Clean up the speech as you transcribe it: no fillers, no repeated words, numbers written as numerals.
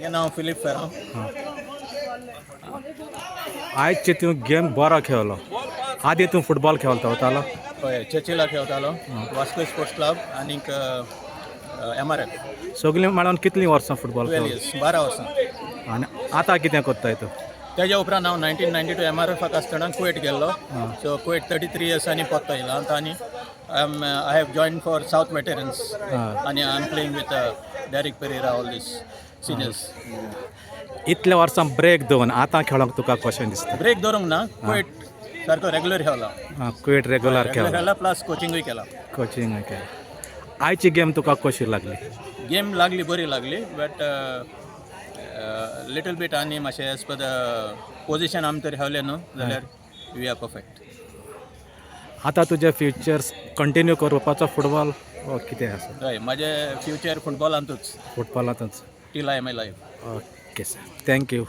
म्हजें नांव फिलिप फेराव. आयजचे तूं गेम बरो खेळलो. आदी तूं फुटबॉल खेळतालो. हय चर्चिला खेळटालो वास्को स्पोर्ट्स क्लब आनीक MRF. सगळीं मेळोन कितलीं वर्सां फुटबॉल 12 खेळ्ळो? years 12 वर्सां. आनी आतां कितें कोत्ताय तूं? तेज्या उपरांत हांव 1992 MRFाक आसतना कुवेट गेल्लो. सो कुवेट 33 yearsनी परतो येयलो आनी I have join for South veterans आनी I am playing with Derrick Pereira all these seniors. इतल्या वर्सां ब्रेक दवन आतां खेळोंक तुका कशें दिसता? ब्रेक दवरूंक ना कुवेट सारको रेग्युलर खेळला. कुवेट रेग्युलर खेळ्ळो. प्लस कोचिंगूय केला. कोचिंग केलें. आयची गेम तुका कशी लागली? गेम लागली बरी लागली बट लिटल बीट आनी मातशें एज पर द पोजिशन आमी तर हेवलें न्हू जाल्यार वी आर परफेक्ट. आतां तुजे फ्युचर्स कंटिन्यू करपाचो फुटबॉल वो कितें आसा? हय म्हाजें फ्युचर फुटबॉलांतूच फुटबॉलांतूच. Till I my life. Okay sir, thank you.